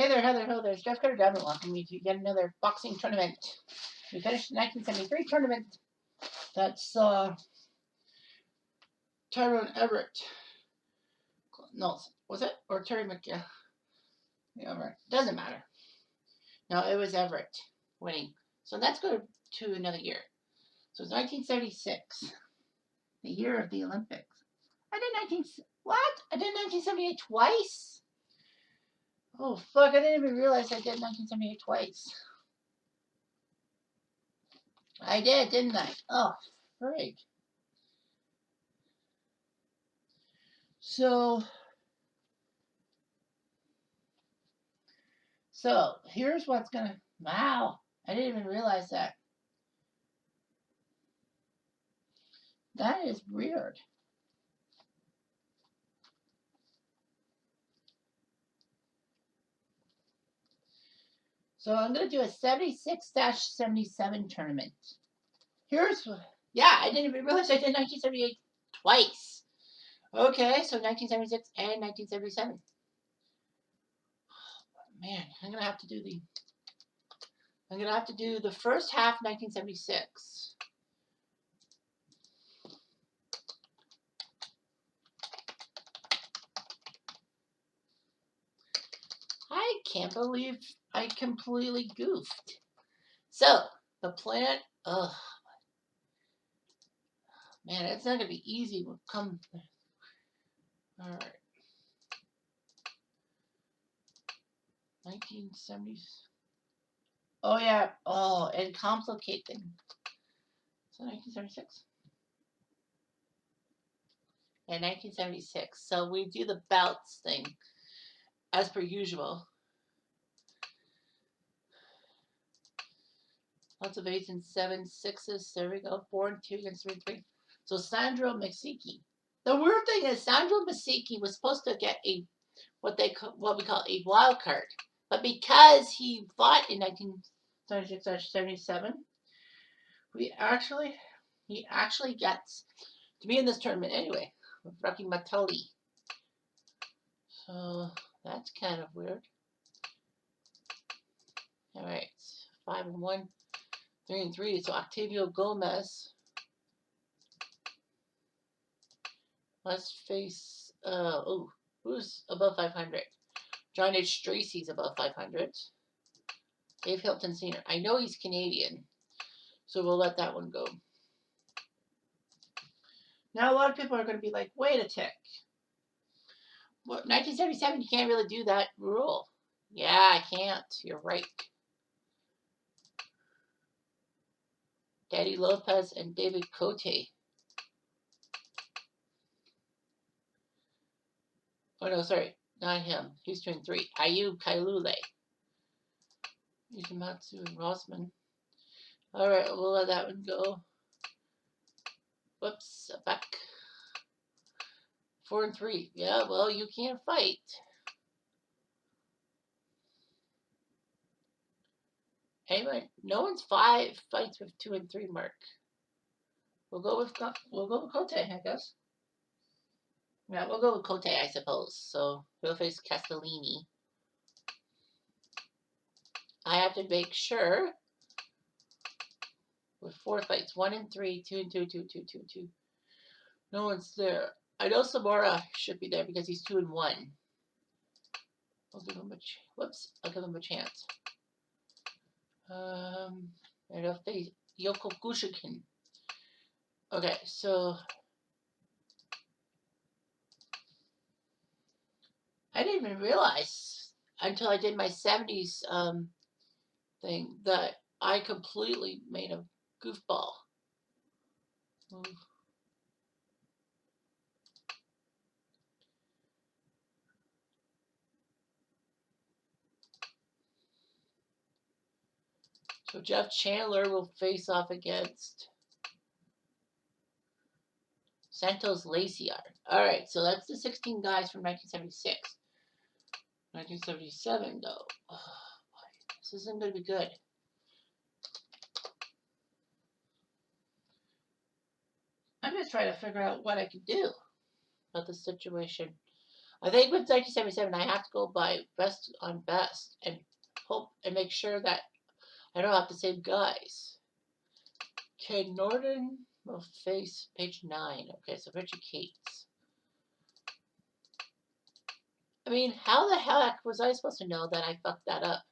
Hey there, Heather. Hello there. Jeff Cutter Diamond welcoming you to yet another boxing tournament. We finished the 1973 tournament. That's Tyrone Everett. No, was it? Or Terry McGill? Yeah, right. Doesn't matter. No, it was Everett winning. So let's go to another year. So it's 1976, the year of the Olympics. I did 1978 twice? Oh, fuck. I didn't even realize I did 1978 twice. I did, didn't I? Oh, frig. So here's what's gonna. Wow, I didn't even realize that. That is weird. So I'm gonna do a 76-77 tournament. Here's, yeah, I didn't even realize I did 1978 twice. Okay, so 1976 and 1977. Man, I'm gonna have to do the first half 1976. I can't believe I completely goofed. So the plan. Ugh, man, it's not gonna be easy. We'll come. All right. 1970s. Oh yeah. Oh, and complicating. So 1976. Yeah, 1976. So we do the bouts thing as per usual. Lots of 8s and 7s, 6s. There we go. 4 and 2 against 3 and 3. So Sandro Masicki. The weird thing is Sandro Masicki was supposed to get what we call a wild card, but because he fought in 1976-77, he actually gets to be in this tournament anyway with Rocky Matoli. So that's kind of weird. All right, 5 and 1, 3 and 3. So Octavio Gomez. Let's face. Who's above 500? John H. Tracy's above 500. Dave Hilton Sr. I know he's Canadian, so we'll let that one go. Now a lot of people are going to be like, wait a tick. Well, 1977, you can't really do that rule. Yeah, I can't. You're right. Daddy Lopez and David Cote. Oh, no, sorry. Not him. He's 2 and 3. Ayub Kailule. Yushimatsu and Rossman. All right, we'll let that one go. Whoops, back. 4 and 3. Yeah, well, you can't fight. Anyway, no one's 5 fights with 2 and 3 mark. We'll go with Cote, I guess. Yeah, we'll go with Cote, I suppose. So he'll face Castellini. I have to make sure with 4 fights, 1 and 3, 2 and 2, 2, 2, 2, 2. No one's there. I know Samora should be there because he's 2 and 1. I'll give him I'll give him a chance. And he'll face Yoko Gushikin. Okay, so I didn't even realize until I did my 70s thing that I completely made a goofball move. So Jeff Chandler will face off against Santos Laciar. All right, so that's the 16 guys from 1976. 1977, though. Oh, this isn't going to be good. I'm just trying to figure out what I can do about this situation. I think with 1977, I have to go by best on best and hope and make sure that I don't have the same guys. Ken Norton will face page 9. Okay, so Richard Cates. I mean, how the heck was I supposed to know that I fucked that up?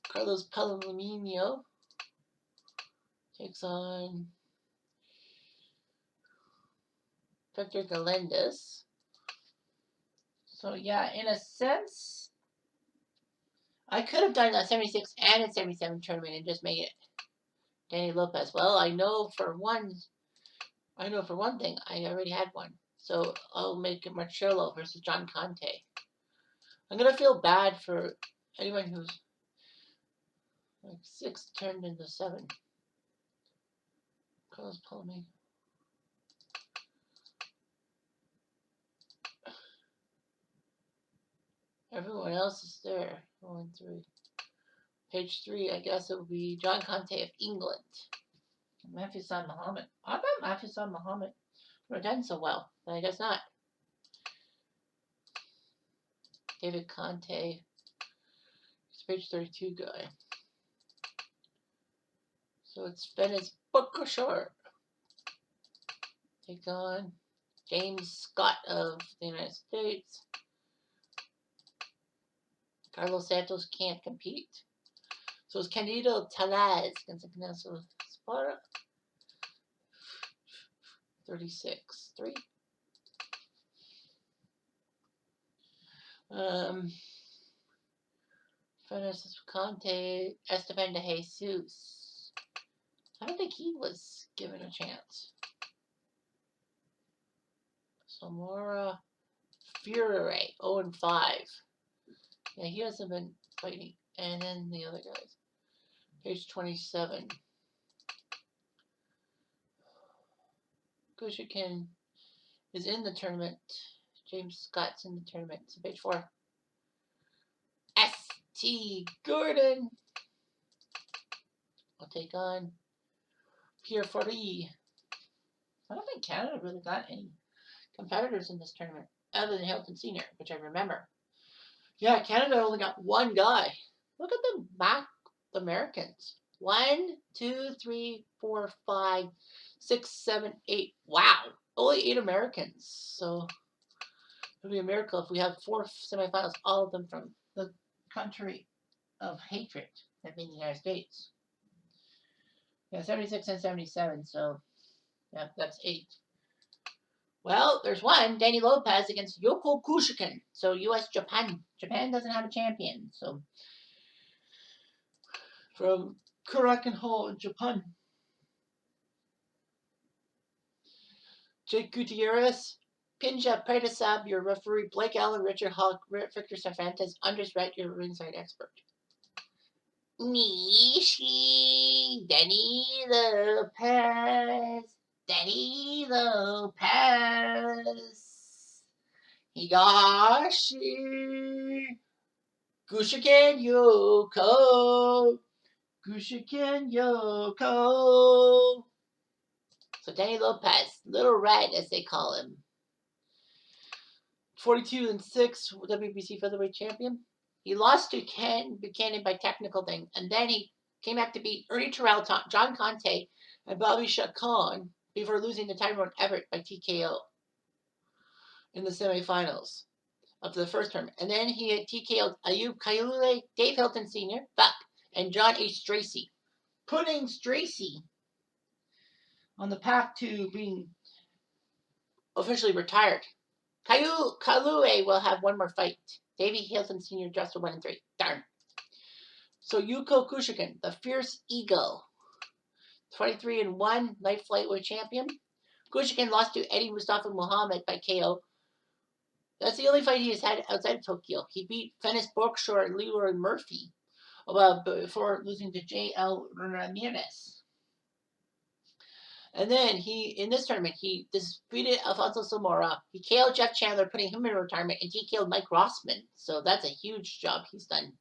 Carlos Palomino takes on Victor Galindez. So yeah, in a sense, I could have done a 76 and a 77 tournament and just made it Danny Lopez. Well, I know for one thing, I already had one. So I'll make it Marcello versus John Conte. I'm gonna feel bad for anyone who's like 6 turned into 7. Carlos Palomino. Everyone else is there. 1, 3. Page 3, I guess it will be John Conte of England. Matthew San Muhammad. I bet Matthew San Muhammad would have done so well, but I guess not. David Conte. It's page 32 guy. So it's Venice Booker. Take on James Scott of the United States. Carlos Santos can't compete. So it's Candido Talaz against Ignacio Sparta. 36-3. Francis Conte, Esteban de Jesus. I don't think he was given a chance. Samora Fury, 0-5. Yeah, he hasn't been fighting. And then the other guys. Page 27. Kushikin is in the tournament. James Scott's in the tournament. So page 4. S.T. Gordon. I'll take on Pierre Forty. I don't think Canada really got any competitors in this tournament other than Hilton Sr., which I remember. Yeah, Canada only got one guy. Look at the Americans. 1, 2, 3, 4, 5, 6, 7, 8. Wow. Only 8 Americans. So it would be a miracle if we have 4 semifinals, all of them from the country of hatred, that being the United States. Yeah, 76 and 77, so yeah, that's 8. Well, there's one, Danny Lopez against Yoko Kushikin. So U.S. Japan. Japan doesn't have a champion. So from Kuraken Hall in Japan. Jake Gutierrez, Pinja Pradesab, your referee. Blake Allen, Richard Hawk, Victor Cervantes, Andres Rett, your ringside expert. Nishi, Danny Lopez. Danny Lopez. Higashi. Gushiken Yoko. Gushiken Yoko. So Danny Lopez, Little Red as they call him. 42-6 WBC featherweight champion. He lost to Ken Buchanan by technical thing, and then he came back to beat Ernie Terrell, John Conte, and Bobby Chacon before losing to Tyrone Everett by TKO in the semifinals of the first tournament. And then he had TKO'd Ayub Kayule, Dave Hilton Sr., Buck, and John H. Stracey, putting Stracey on the path to being officially retired. Kayule will have one more fight. Davey Hilton Sr. just to 1-3. Darn. So Yuko Kushikin, the Fierce Eagle, 23-1 light flyweight champion. Kushikin lost to Eddie Mustafa Muhammad by KO. That's the only fight he has had outside of Tokyo. He beat Fennis Berkshire and Leroy Murphy before losing to J.L. Ramirez. And then in this tournament, he defeated Alfonso Zamora. He KO'd Jeff Chandler, putting him in retirement, and he KO'd Mike Rossman. So that's a huge job he's done.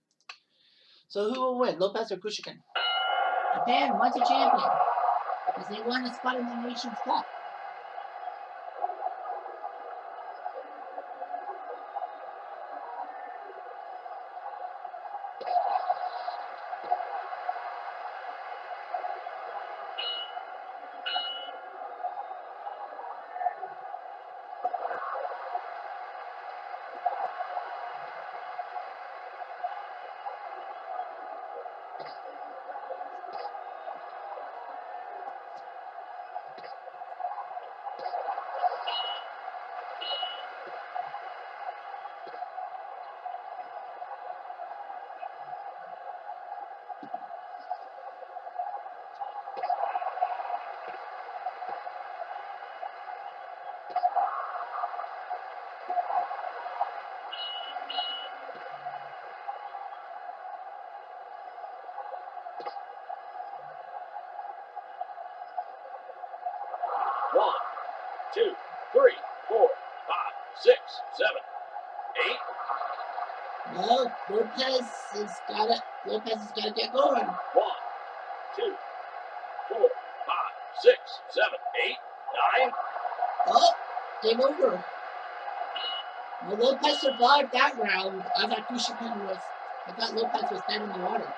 So who will win, Lopez or Kushikin? Japan wants a champion because they won a spot in the Nations Cup. One, two, three, four, five, six, seven, eight. Well, Lopez has got to get going. 1, 2, 4, 5, 6, 7, 8, 9. Oh, game over. Well, Lopez survived that round. I thought Lopez was dead in the water.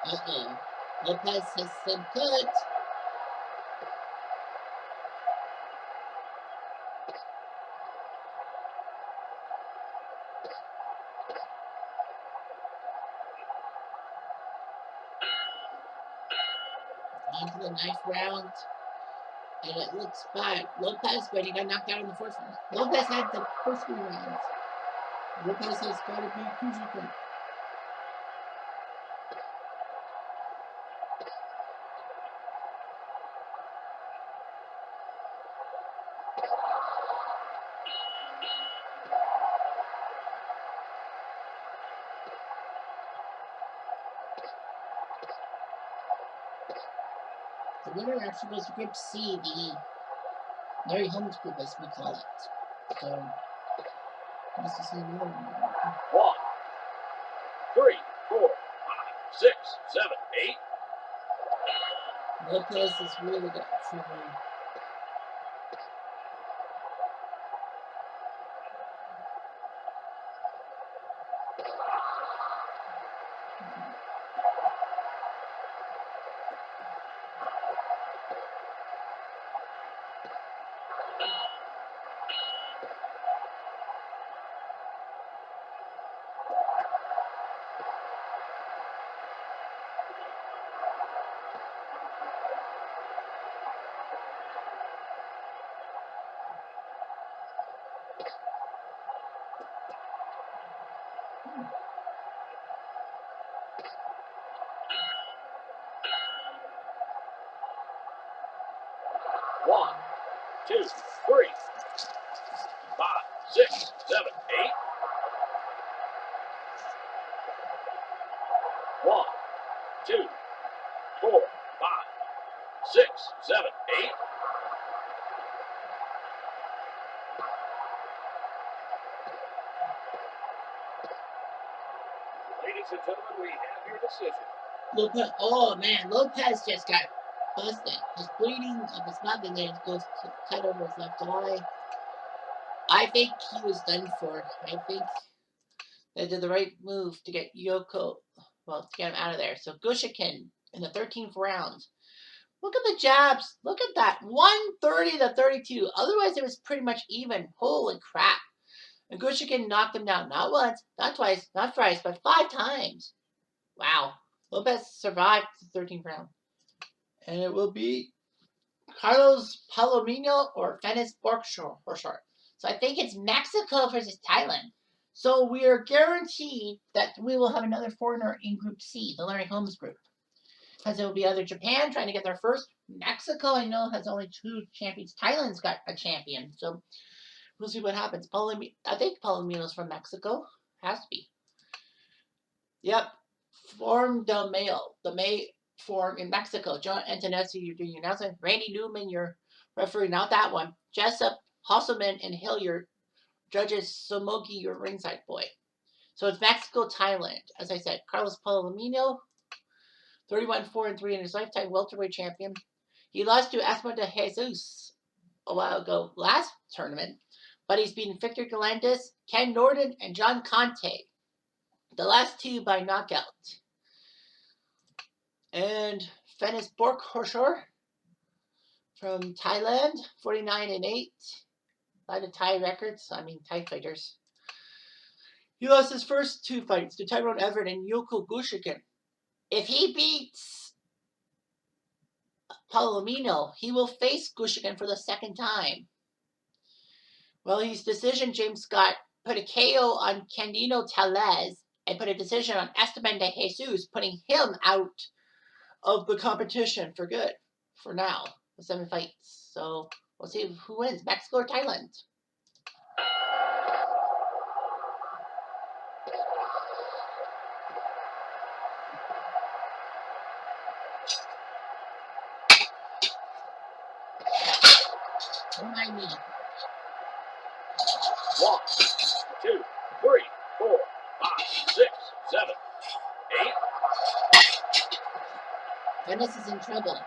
Uh-oh. Lopez has some cut. On to the ninth round. And it looks bad. Lopez, but he got knocked out in the fourth round. Lopez had the first 3 rounds. Lopez has got to be crucial. The winner actually goes to Group C, the Larry Holmes group, as we call it. So, nice to see the winner. 1, 3, 4, 5, 6, 7, 8. Lopez has really got trouble. One, two, three, 5, 6, 7, 8. 1, 2, 4, 5, 6, 7, 8. Ladies and gentlemen, we have your decision. Lopez, oh man, Lopez just got busted. He's bleeding of his mouth and then goes to cut over his left eye. I think he was done for. I think they did the right move to get Yoko, well, to get him out of there. So Gushikin in the 13th round. Look at the jabs. Look at that. 130 to 32. Otherwise, it was pretty much even. Holy crap. And Gushikin knocked him down not once, not twice, not thrice, but 5 times. Wow. Lopez survived the 13th round. And it will be Carlos Palomino or Fennis Borkshore. So I think it's Mexico versus Thailand. So we are guaranteed that we will have another foreigner in Group C, the Larry Holmes group. Because it will be either Japan trying to get their first. Mexico, I know, has only 2 champions. Thailand's got a champion. So we'll see what happens. I think Palomino's from Mexico. Has to be. Yep. Form del Mayo. The May form in Mexico. John Antonessi, you're doing your announcement. Randy Newman, you're refereeing out that one. Jessup, Hasselman, and Hilliard. Judges Somogi, your ringside boy. So it's Mexico, Thailand. As I said, Carlos Palomino, 31-4-3 in his lifetime welterweight champion. He lost to Asma de Jesus a while ago last tournament, but he's beaten Victor Galantis, Ken Norton, and John Conte. The last 2 by knockout. And Fennis Borkhorsor from Thailand, 49-8. A lot of Thai records. Thai fighters. He lost his first 2 fights to Tyrone Everett and Yoko Gushikin. If he beats Palomino, he will face Gushikin for the 2nd time. Well, his decision, James Scott, put a KO on Candino Tellez and put a decision on Esteban de Jesus, putting him out of the competition for good, for now, the 7 fights. So we'll see who wins, Mexico or Thailand. Don't mind me. 1, 2, 3, 4, 5, 6, 7, 8. Dennis is in trouble.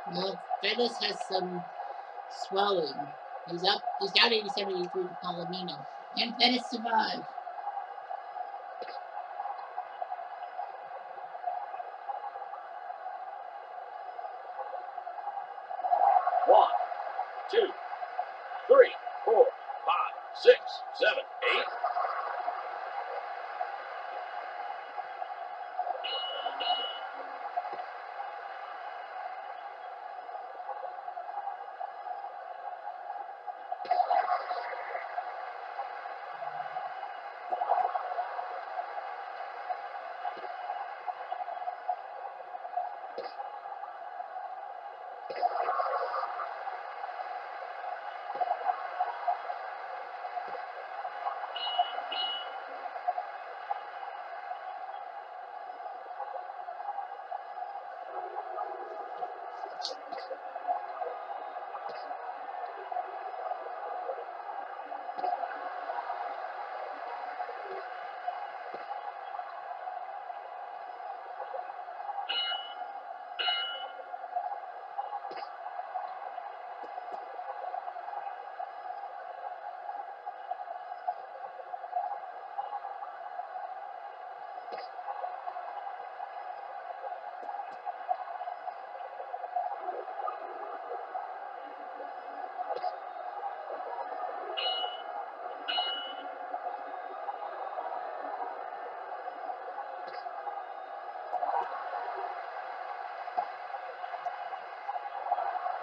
Well, Venice has some swelling. He's up. He's down 87-83 to Palomino. And Venice survived. One, two, three, four, five, six, seven, eight.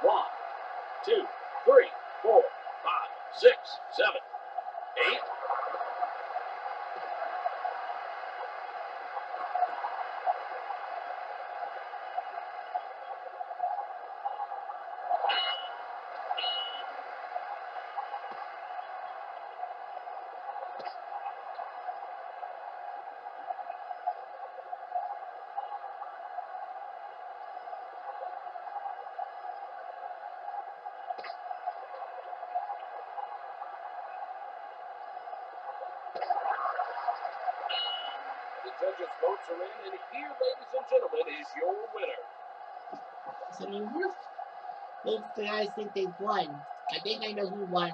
One, two, three, four, five, six, seven, eight. The judges' votes are in, and here, ladies and gentlemen, is your winner. So I mean, both the guys think they've won. I think I know who won.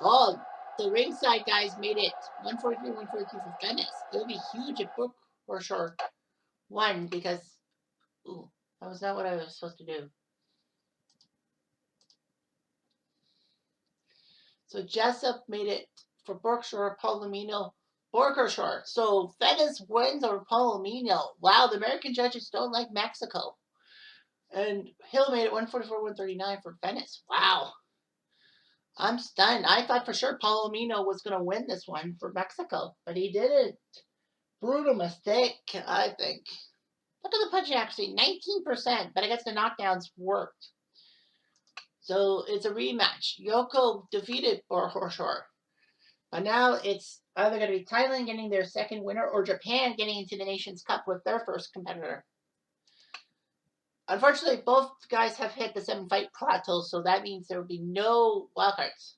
Oh, the ringside guys made it 143, 142 for Venice. It'll be huge if Brooke or Short won because, ooh, that was not what I was supposed to do. So Jessup made it for Berkshire, Palomino, Berkshire. So Venice wins over Palomino. Wow, the American judges don't like Mexico. And Hill made it 144, 139 for Venice. Wow. I'm stunned. I thought for sure Palomino was going to win this one for Mexico, but he didn't. Brutal mistake, I think. Look at the punching accuracy, 19%, but I guess the knockdowns worked. So it's a rematch. Yoko defeated Borhoshore. But now it's either going to be Thailand getting their second winner or Japan getting into the Nations Cup with their first competitor. Unfortunately, both guys have hit the 7-fight plateau, so that means there will be no wildcards.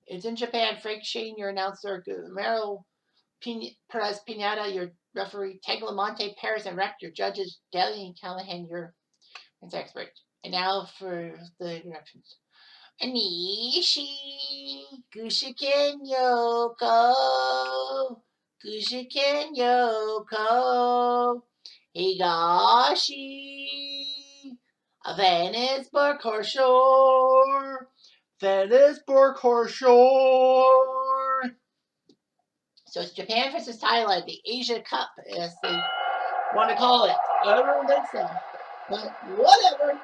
It's in Japan. Frank Shane, your announcer. Guillermo Perez Pineda, your referee. Teglamonte, Perez, and Rec, your judges. Daly and Callahan, your expert. And now for the introductions. Anishi, Gushiken Yoko, Gushiken Yoko, Higashi, Venice Berkshire, Venice Berkshire. So it's Japan versus Thailand, the Asia Cup, as they want to call it. I don't think so, but whatever.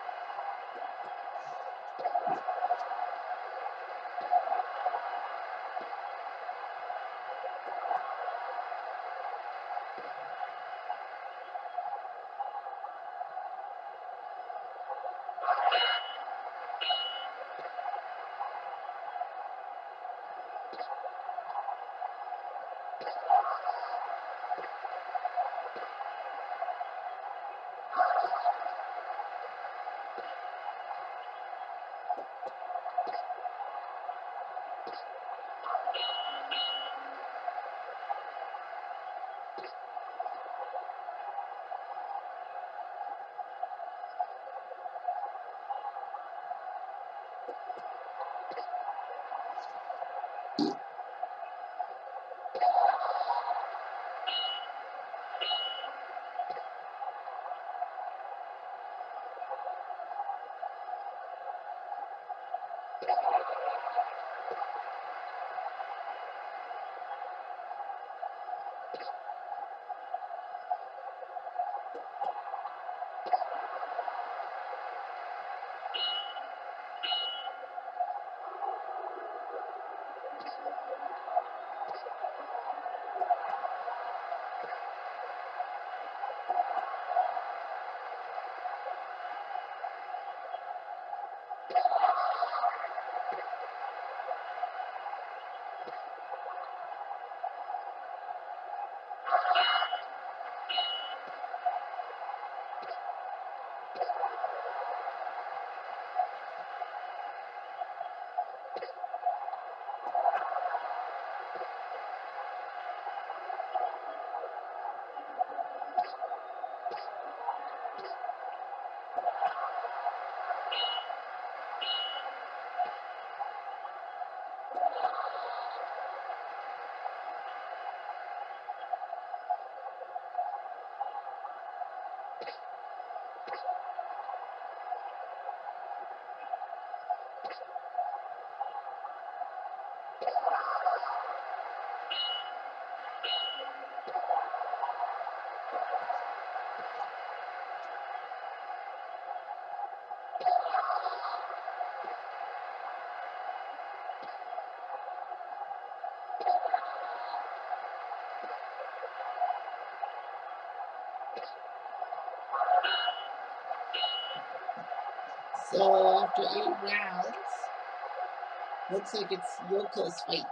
So after 8 rounds, looks like it's Yoko's fight.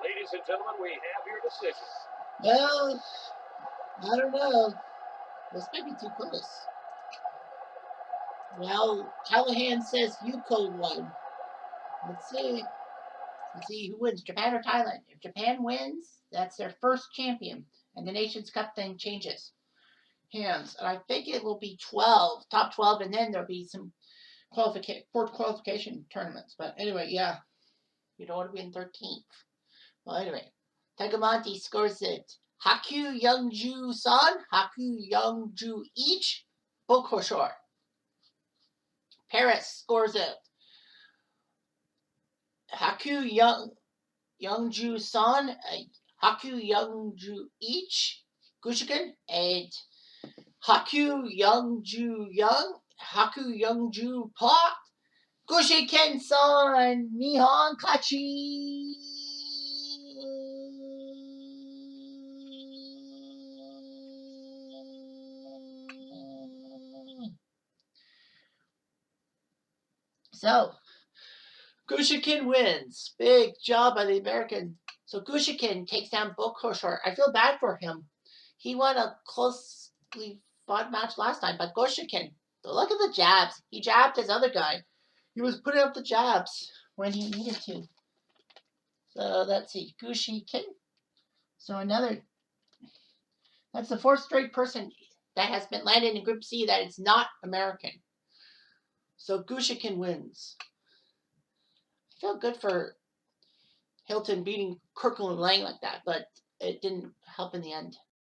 Ladies and gentlemen, we have your decision. Well, I don't know. This might be too close. Well, Callahan says Yuko won. Let's see. Let's see who wins, Japan or Thailand. If Japan wins, that's their first champion, and the Nations Cup thing changes hands. And I think it will be 12, top 12, and then there'll be some fourth qualification tournaments. But anyway, yeah, you don't want to be in 13th. Well, anyway, Tagamonte scores it. Haku Youngju San, Haku Youngju each, Bokoshor. Paris scores it. Haku Youngju San, Haku Youngju each, Gushiken, and Haku Youngju Pot, Gushiken San, Nihon Kachi. So, Gushikin wins. Big job by the American. So Gushikin takes down Bokoshor. I feel bad for him. He won a closely fought match last time, but Gushikin, look at the jabs. He jabbed his other guy. He was putting up the jabs when he needed to. So let's see. Gushikin. So that's the fourth straight person that has been landed in Group C that is not American. So Gushikin wins. I feel good for Hilton beating Kirkland Lang like that, but it didn't help in the end.